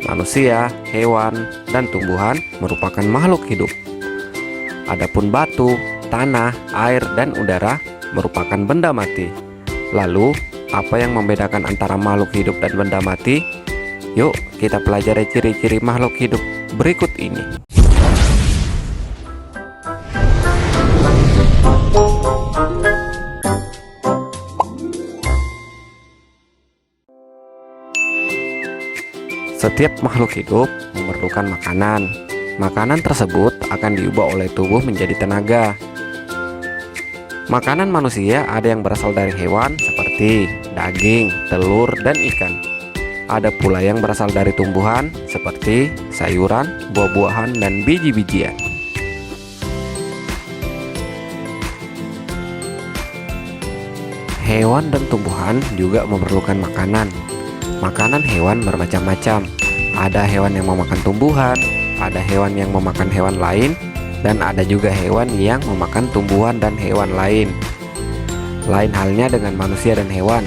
Manusia, hewan, dan tumbuhan merupakan makhluk hidup. Adapun batu, tanah, air, dan udara merupakan benda mati. Lalu, apa yang membedakan antara makhluk hidup dan benda mati? Yuk, kita pelajari ciri-ciri makhluk hidup berikut ini. Setiap makhluk hidup memerlukan makanan. Makanan tersebut akan diubah oleh tubuh menjadi tenaga. Makanan manusia ada yang berasal dari hewan seperti daging, telur, dan ikan. Ada pula yang berasal dari tumbuhan seperti sayuran, buah-buahan, dan biji-bijian. Hewan dan tumbuhan juga memerlukan makanan. Makanan hewan bermacam-macam. Ada hewan yang memakan tumbuhan, ada hewan yang memakan hewan lain, dan ada juga hewan yang memakan tumbuhan dan hewan lain. Lain halnya dengan manusia dan hewan.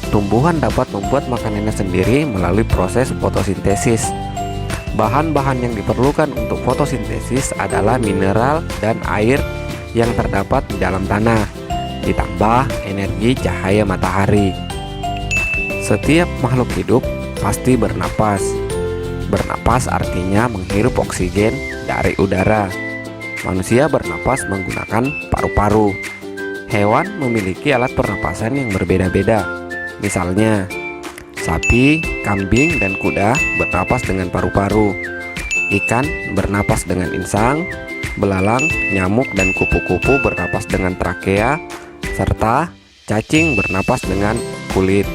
Tumbuhan dapat membuat makanannya sendiri melalui proses fotosintesis. Bahan-bahan yang diperlukan untuk fotosintesis adalah mineral dan air yang terdapat di dalam tanah, ditambah energi cahaya matahari. Setiap makhluk hidup pasti bernapas. Bernapas artinya menghirup oksigen dari udara. Manusia bernapas menggunakan paru-paru. Hewan memiliki alat pernapasan yang berbeda-beda. Misalnya, sapi, kambing, dan kuda bernapas dengan paru-paru. Ikan bernapas dengan insang, belalang, nyamuk, dan kupu-kupu bernapas dengan trakea, serta cacing bernapas dengan kulit.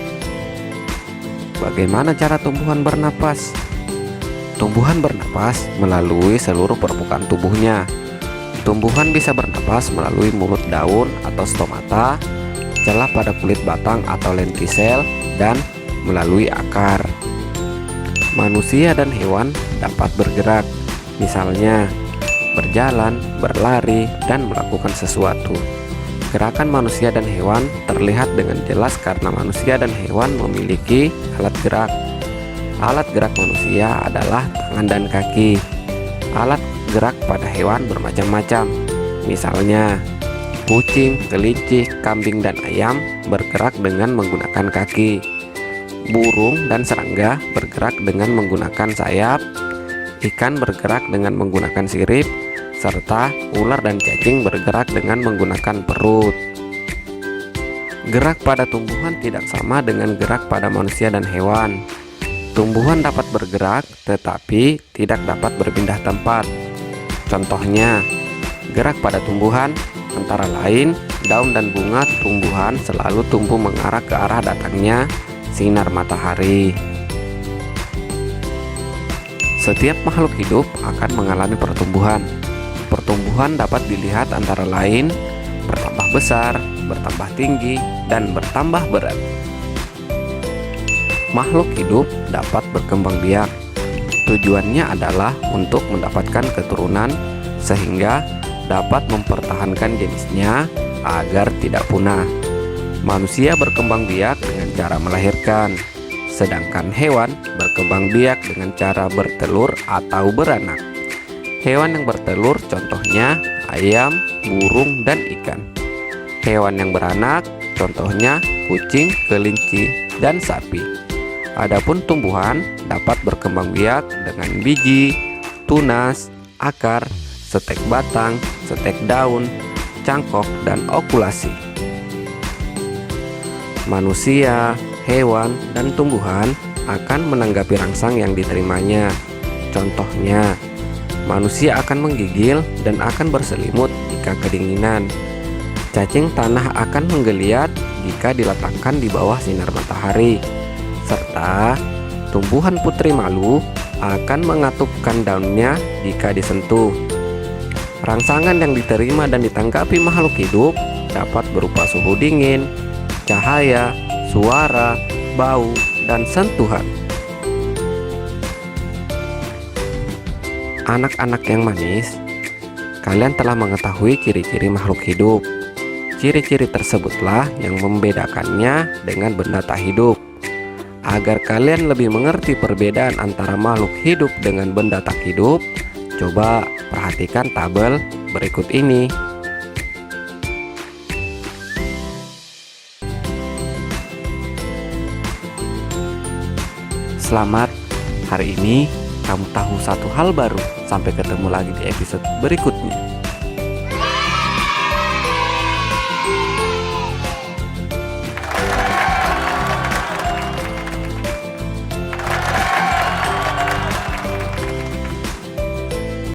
Bagaimana cara tumbuhan bernapas? Tumbuhan bernapas melalui seluruh permukaan tubuhnya. Tumbuhan bisa bernapas melalui mulut daun atau stomata, celah pada kulit batang atau lentisel, dan melalui akar. Manusia dan hewan dapat bergerak, misalnya berjalan, berlari, dan melakukan sesuatu. Gerakan manusia dan hewan terlihat dengan jelas karena manusia dan hewan memiliki alat gerak. Alat gerak manusia adalah tangan dan kaki. Alat gerak pada hewan bermacam-macam. Misalnya, kucing, kelinci, kambing, dan ayam bergerak dengan menggunakan kaki. Burung dan serangga bergerak dengan menggunakan sayap. Ikan bergerak dengan menggunakan sirip, serta ular dan cacing bergerak dengan menggunakan perut. Gerak pada tumbuhan tidak sama dengan gerak pada manusia dan hewan. Tumbuhan dapat bergerak, tetapi tidak dapat berpindah tempat. Contohnya, gerak pada tumbuhan antara lain daun dan bunga tumbuhan selalu tumbuh mengarah ke arah datangnya sinar matahari. Setiap makhluk hidup akan mengalami pertumbuhan. Pertumbuhan dapat dilihat antara lain bertambah besar, bertambah tinggi, dan bertambah berat. Makhluk hidup dapat berkembang biak. Tujuannya adalah untuk mendapatkan keturunan sehingga dapat mempertahankan jenisnya agar tidak punah. Manusia berkembang biak dengan cara melahirkan, sedangkan hewan berkembang biak dengan cara bertelur atau beranak. Hewan yang bertelur contohnya ayam, burung, dan ikan. Hewan yang beranak contohnya kucing, kelinci, dan sapi. Adapun tumbuhan dapat berkembang biak dengan biji, tunas, akar, setek batang, setek daun, cangkok, dan okulasi. Manusia, hewan, dan tumbuhan akan menanggapi rangsang yang diterimanya. Contohnya, manusia akan menggigil dan akan berselimut jika kedinginan. Cacing tanah akan menggeliat jika diletakkan di bawah sinar matahari. Serta tumbuhan putri malu akan mengatupkan daunnya jika disentuh. Rangsangan yang diterima dan ditanggapi makhluk hidup dapat berupa suhu dingin, cahaya, suara, bau, dan sentuhan. Anak-anak yang manis, kalian telah mengetahui ciri-ciri makhluk hidup. Ciri-ciri tersebutlah yang membedakannya dengan benda tak hidup. Agar kalian lebih mengerti perbedaan antara makhluk hidup dengan benda tak hidup, coba perhatikan tabel berikut ini. Selamat, hari ini kamu tahu satu hal baru. Sampai ketemu lagi di episode berikutnya.